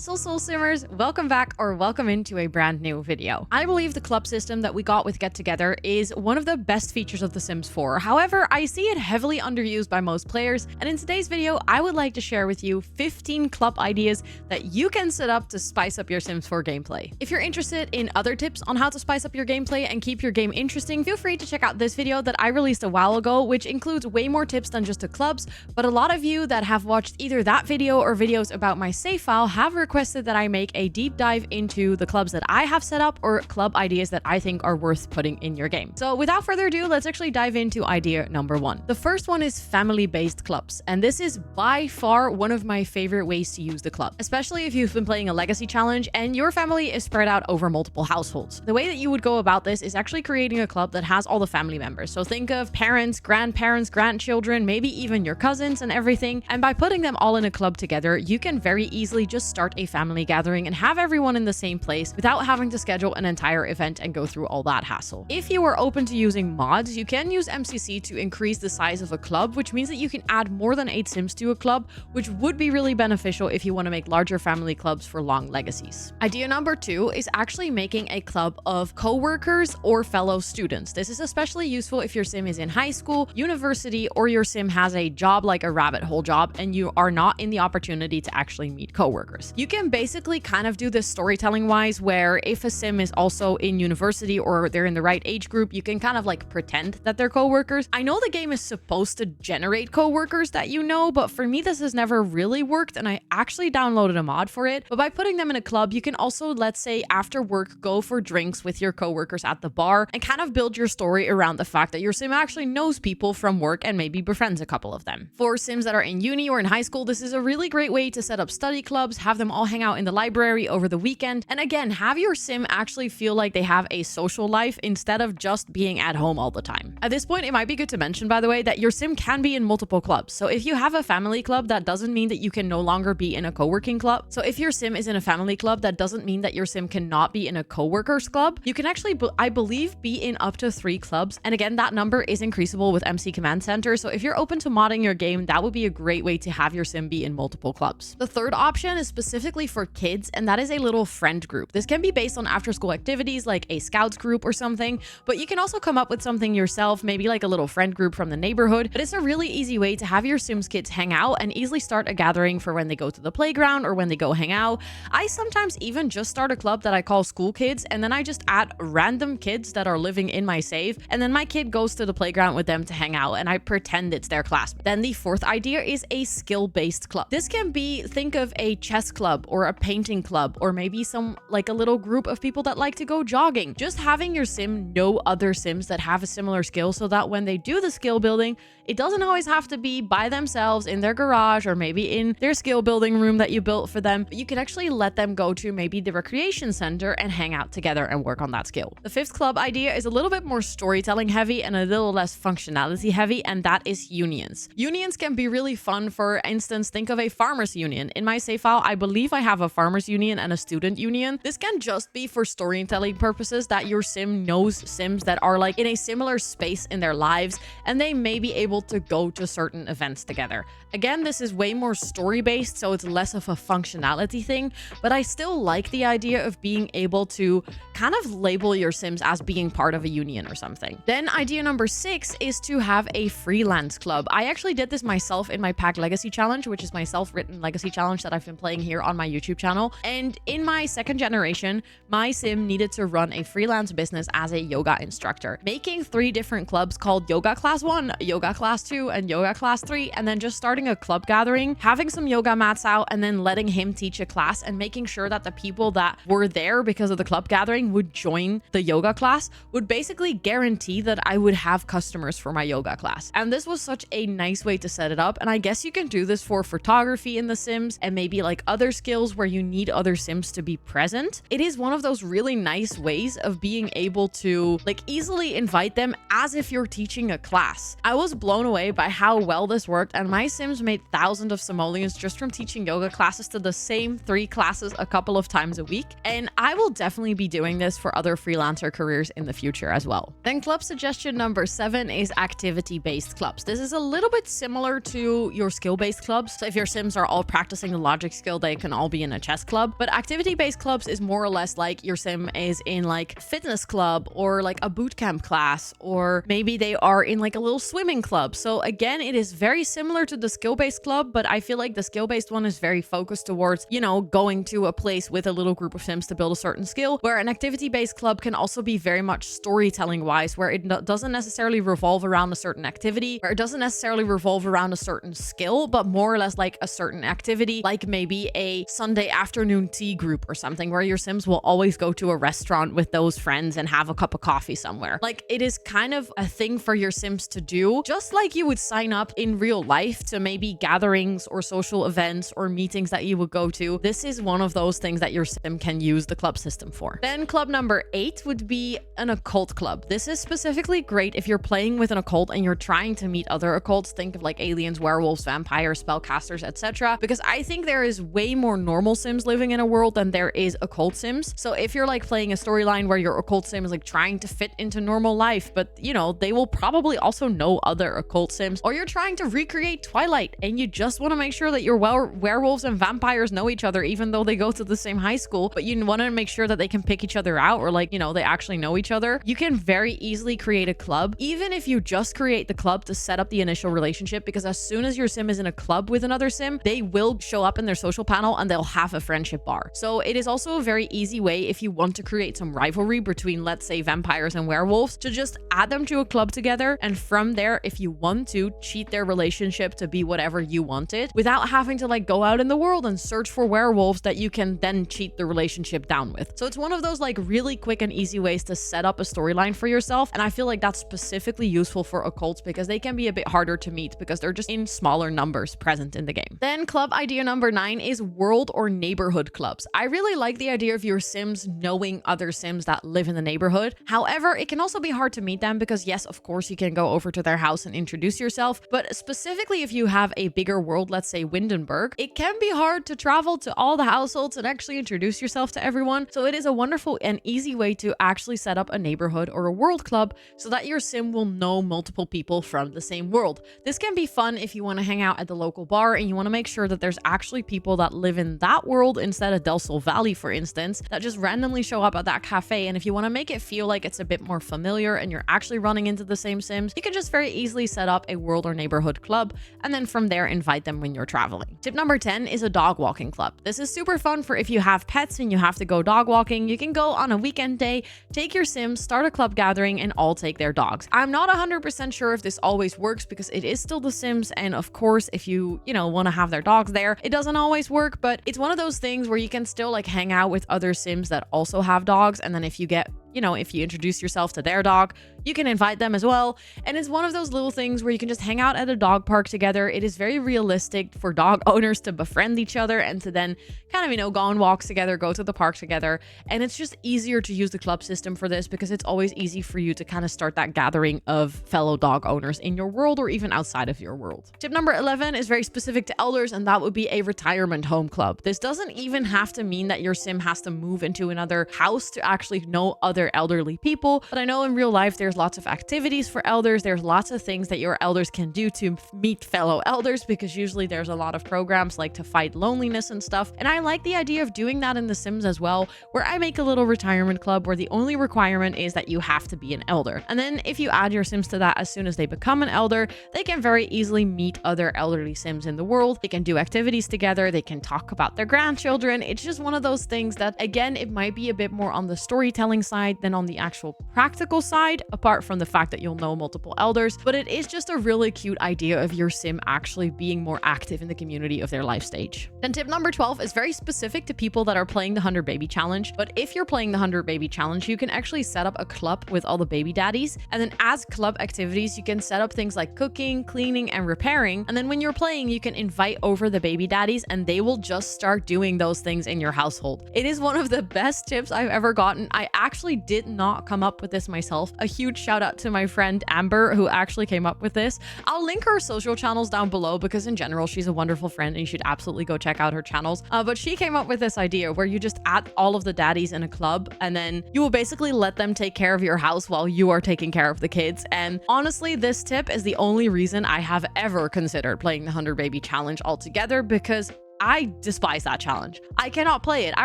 So Soul Simmers, welcome back or welcome into a brand new video. I believe the club system that we got with Get Together is one of the best features of The Sims 4. However, I see it heavily underused by most players, and in today's video, I would like to share with you 15 club ideas that you can set up to spice up your Sims 4 gameplay. If you're interested in other tips on how to spice up your gameplay and keep your game interesting, feel free to check out this video that I released a while ago, which includes way more tips than just the clubs, but a lot of you that have watched either that video or videos about my save file have requested that I make a deep dive into the clubs that I have set up or club ideas that I think are worth putting in your game. So without further ado, let's actually dive into idea number 1. The first one is family-based clubs, and this is by far one of my favorite ways to use the club, especially if you've been playing a legacy challenge and your family is spread out over multiple households. The way that you would go about this is actually creating a club that has all the family members. So think of parents, grandparents, grandchildren, maybe even your cousins and everything. And by putting them all in a club together, you can very easily just start a family gathering and have everyone in the same place without having to schedule an entire event and go through all that hassle. If you are open to using mods, you can use MCC to increase the size of a club, which means that you can add more than 8 Sims to a club, which would be really beneficial if you want to make larger family clubs for long legacies. Idea number 2 is actually making a club of co-workers or fellow students. This is especially useful if your Sim is in high school, university, or your Sim has a job like a rabbit hole job and you are not in the opportunity to actually meet co-workers. You can basically kind of do this storytelling wise, where if a Sim is also in university or they're in the right age group, you can kind of like pretend that they're co-workers. I know the game is supposed to generate co-workers that you know, but for me this has never really worked, and I actually downloaded a mod for it. But by putting them in a club, you can also, let's say after work, go for drinks with your co-workers at the bar and kind of build your story around the fact that your Sim actually knows people from work and maybe befriends a couple of them. For Sims that are in uni or in high school, this is a really great way to set up study clubs, have them all hang out in the library over the weekend, and again, have your Sim actually feel like they have a social life instead of just being at home all the time. At this point, it might be good to mention, by the way, that your Sim can be in multiple clubs. So if you have a family club, that doesn't mean that you can no longer be in a co-working club. So if your Sim is in a family club, that doesn't mean that your Sim cannot be in a co-workers club. You can actually, I believe, be in up to 3 clubs. And again, that number is increasable with MC Command Center. So if you're open to modding your game, that would be a great way to have your Sim be in multiple clubs. The third option is specifically for kids, and that is a little friend group. This can be based on after school activities like a scouts group or something, but you can also come up with something yourself, maybe like a little friend group from the neighborhood. But it's a really easy way to have your Sims kids hang out and easily start a gathering for when they go to the playground or when they go hang out. I sometimes even just start a club that I call school kids, and then I just add random kids that are living in my save, and then my kid goes to the playground with them to hang out and I pretend it's their classmate. Then the fourth idea is a skill-based club. This can be, think of a chess club or a painting club, or maybe some like a little group of people that like to go jogging. Just having your Sim know other Sims that have a similar skill so that when they do the skill building, it doesn't always have to be by themselves in their garage or maybe in their skill building room that you built for them. But you can actually let them go to maybe the recreation center and hang out together and work on that skill. The fifth club idea is a little bit more storytelling heavy and a little less functionality heavy, and that is unions. Unions can be really fun. For instance, think of a farmers union. In my save file, I believe I have a farmers union and a student union. This can just be for storytelling purposes, that your Sim knows Sims that are like in a similar space in their lives and they may be able to go to certain events together. Again, this is way more story based, so it's less of a functionality thing, but I still like the idea of being able to kind of label your Sims as being part of a union or something. Then idea number 6 is to have a freelance club. I actually did this myself in my Pack Legacy Challenge, which is my self-written legacy challenge that I've been playing here on my YouTube channel. And in my second generation, my Sim needed to run a freelance business as a yoga instructor, making 3 different clubs called Yoga Class 1, Yoga Class 2, and Yoga Class 3, and then just starting a club gathering, having some yoga mats out, and then letting him teach a class and making sure that the people that were there because of the club gathering would join the yoga class would basically guarantee that I would have customers for my yoga class. And this was such a nice way to set it up. And I guess you can do this for photography in The Sims and maybe like other skills where you need other Sims to be present. It is one of those really nice ways of being able to like easily invite them as if you're teaching a class. I was blown away by how well this worked, and my Sims made thousands of simoleons just from teaching yoga classes to the same 3 classes a couple of times a week. And I will definitely be doing this for other freelancer careers in the future as well. Then club suggestion number 7 is activity-based clubs. This is a little bit similar to your skill-based clubs. So if your Sims are all practicing the logic skill, they can all be in a chess club. But activity-based clubs is more or less like your sim is in like fitness club or like a boot camp class, or maybe they are in like a little swimming club. So again, it is very similar to the skill-based club, but I feel like the skill-based one is very focused towards, you know, going to a place with a little group of sims to build a certain skill, where an activity-based club can also be very much storytelling wise, where it doesn't necessarily revolve around a certain activity, or it doesn't necessarily revolve around a certain skill, but more or less like a certain activity, like maybe a Sunday afternoon tea group or something, where your sims will always go to a restaurant with those friends and have a cup of coffee somewhere. Like, it is kind of a thing for your sims to do, just like you would sign up in real life to maybe gatherings or social events or meetings that you would go to. This is one of those things that your sim can use the club system for. Then club number 8 would be an occult club. This is specifically great if you're playing with an occult and you're trying to meet other occults. Think of like aliens, werewolves, vampires, spellcasters, etc. Because I think there is way more normal sims living in a world than there is occult sims. So if you're like playing a storyline where your occult sim is like trying to fit into normal life, but you know, they will probably also know other occult sims, or you're trying to recreate Twilight and you just want to make sure that your werewolves and vampires know each other even though they go to the same high school, but you want to make sure that they can pick each other out, or like, you know, they actually know each other, you can very easily create a club, even if you just create the club to set up the initial relationship, because as soon as your sim is in a club with another sim, they will show up in their social panel and they'll have a friendship bar. So it is also a very easy way if you want to create some rivalry between, let's say, vampires and werewolves, to just add them to a club together, and from there, if you want to, cheat their relationship to be whatever you want it, without having to like go out in the world and search for werewolves that you can then cheat the relationship down with. So it's one of those like really quick and easy ways to set up a storyline for yourself, and I feel like that's specifically useful for occults because they can be a bit harder to meet because they're just in smaller numbers present in the game. Then club idea number 9 is world or neighborhood clubs. I really like the idea of your sims knowing other sims that live in the neighborhood. However, it can also be hard to meet them because yes, of course you can go over to their house and introduce yourself, but specifically if you have a bigger world, let's say Windenburg, it can be hard to travel to all the households and actually introduce yourself to everyone. So it is a wonderful and easy way to actually set up a neighborhood or a world club so that your sim will know multiple people from the same world. This can be fun if you want to hang out at the local bar and you want to make sure that there's actually people that live in that world instead of Del Sol Valley, for instance, that just randomly show up at that cafe. And if you want to make it feel like it's a bit more familiar and you're actually running into the same sims, you can just very easily set up a world or neighborhood club and then from there invite them when you're traveling. Tip number 10 is a dog walking club. This is super fun for if you have pets and you have to go dog walking. You can go on a weekend day, take your sims, start a club gathering, and all take their dogs. I'm not 100% sure if this always works because it is still The Sims, and of course if you want to have their dogs there, it doesn't always work, but it's one of those things where you can still like hang out with other sims that also have dogs, and then if you get if you introduce yourself to their dog, you can invite them as well. And it's one of those little things where you can just hang out at a dog park together. It is very realistic for dog owners to befriend each other and to then kind of, go on walks together, go to the park together. And it's just easier to use the club system for this because it's always easy for you to kind of start that gathering of fellow dog owners in your world or even outside of your world. Tip number 11 is very specific to elders, and that would be a retirement home club. This doesn't even have to mean that your sim has to move into another house to actually know other elderly people, but I know in real life there's lots of activities for elders. There's lots of things that your elders can do to meet fellow elders, because usually there's a lot of programs like to fight loneliness and stuff. And I like the idea of doing that in The Sims as well, where I make a little retirement club where the only requirement is that you have to be an elder. And then if you add your sims to that as soon as they become an elder, they can very easily meet other elderly sims in the world. They can do activities together. They can talk about their grandchildren. It's just one of those things that, again, it might be a bit more on the storytelling side than on the actual practical side, apart from the fact that you'll know multiple elders, but it is just a really cute idea of your sim actually being more active in the community of their life stage. Then tip number 12 is very specific to people that are playing the 100 Baby Challenge, but if you're playing the 100 Baby Challenge, you can actually set up a club with all the baby daddies, and then as club activities, you can set up things like cooking, cleaning, and repairing, and then when you're playing, you can invite over the baby daddies, and they will just start doing those things in your household. It is one of the best tips I've ever gotten. I actually did not come up with this myself. A huge shout out to my friend Amber, who actually came up with this. I'll link her social channels down below because in general, she's a wonderful friend and you should absolutely go check out her channels. But she came up with this idea where you just add all of the daddies in a club, and then you will basically let them take care of your house while you are taking care of the kids. And honestly, this tip is the only reason I have ever considered playing the 100 Baby Challenge altogether, because I despise that challenge. I cannot play it. I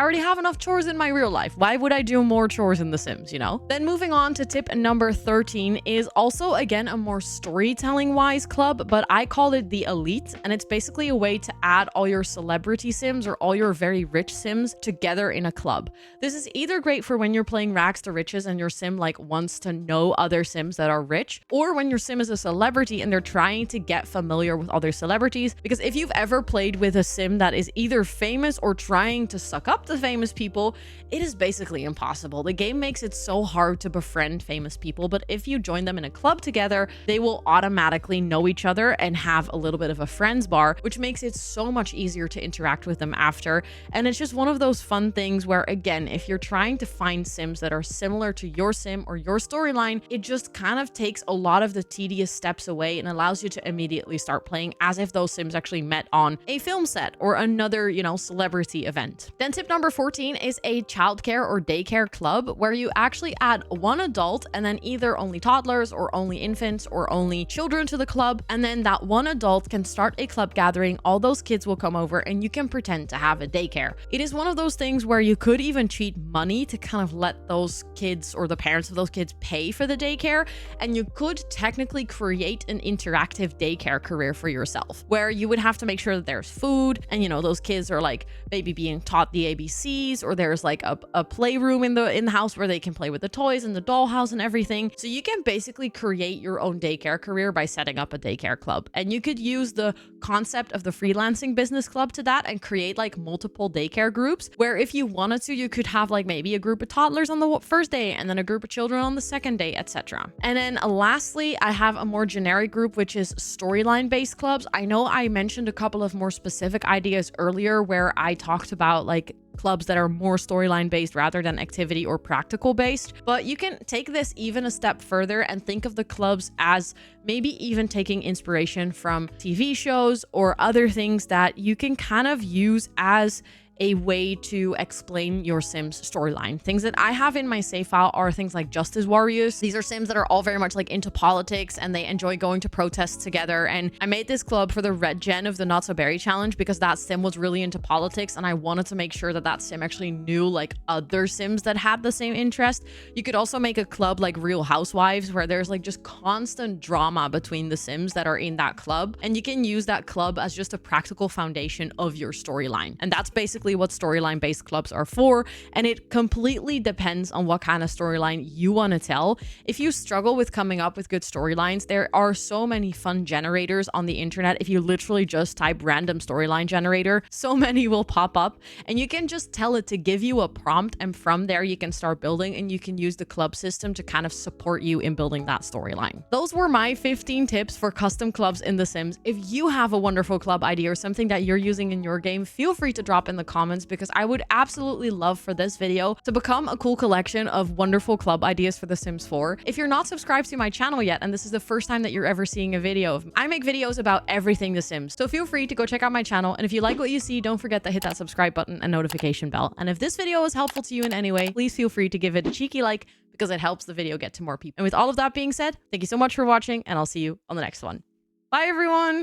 already have enough chores in my real life. Why would I do more chores in The Sims, you know? Then moving on to tip number 13 is also, again, a more storytelling-wise club, but I call it the Elite, and it's basically a way to add all your celebrity Sims or all your very rich Sims together in a club. This is either great for when you're playing Rags to Riches and your Sim like wants to know other Sims that are rich, or when your Sim is a celebrity and they're trying to get familiar with other celebrities. Because if you've ever played with a Sim that is either famous or trying to suck up the famous people, it is basically impossible. The game makes it so hard to befriend famous people, but if you join them in a club together, they will automatically know each other and have a little bit of a friends bar, which makes it so much easier to interact with them after. And it's just one of those fun things where, again, if you're trying to find Sims that are similar to your Sim or your storyline, it just kind of takes a lot of the tedious steps away and allows you to immediately start playing as if those Sims actually met on a film set or another, you know, celebrity event. Then tip number 14 is a childcare or daycare club where you actually add one adult and then either only toddlers or only infants or only children to the club. And then that one adult can start a club gathering. All those kids will come over and you can pretend to have a daycare. It is one of those things where you could even cheat money to kind of let those kids or the parents of those kids pay for the daycare. And you could technically create an interactive daycare career for yourself where you would have to make sure that there's food and, you know, those kids are like maybe being taught the ABCs, or there's like a playroom in the house where they can play with the toys and the dollhouse and everything. So you can basically create your own daycare career by setting up a daycare club. And you could use the concept of the freelancing business club to that and create like multiple daycare groups where if you wanted to, you could have like maybe a group of toddlers on the first day and then a group of children on the second day, etc. And then lastly, I have a more generic group, which is storyline based clubs. I know I mentioned a couple of more specific ideas earlier where I talked about like clubs that are more storyline based rather than activity or practical based, but you can take this even a step further and think of the clubs as maybe even taking inspiration from TV shows or other things that you can kind of use as a way to explain your Sims storyline. Things that I have in my save file are things like Justice Warriors. These are Sims that are all very much like into politics and they enjoy going to protests together. And I made this club for the red gen of the Not So Berry challenge because that Sim was really into politics and I wanted to make sure that that Sim actually knew like other Sims that had the same interest. You could also make a club like Real Housewives where there's like just constant drama between the Sims that are in that club, and you can use that club as just a practical foundation of your storyline. And that's basically what storyline based clubs are for, and it completely depends on what kind of storyline you want to tell. If you struggle with coming up with good storylines, there are so many fun generators on the internet. If you literally just type random storyline generator, so many will pop up and you can just tell it to give you a prompt, and from there you can start building and you can use the club system to kind of support you in building that storyline. Those were my 15 tips for custom clubs in The Sims. If you have a wonderful club idea or something that you're using in your game, feel free to drop in the comments because I would absolutely love for this video to become a cool collection of wonderful club ideas for The Sims 4. If you're not subscribed to my channel yet and this is the first time that you're ever seeing a video of me, I make videos about everything The Sims, so feel free to go check out my channel. And if you like what you see, don't forget to hit that subscribe button and notification bell. And if this video was helpful to you in any way, please feel free to give it a cheeky like because it helps the video get to more people. And with all of that being said, thank you so much for watching and I'll see you on the next one. Bye everyone!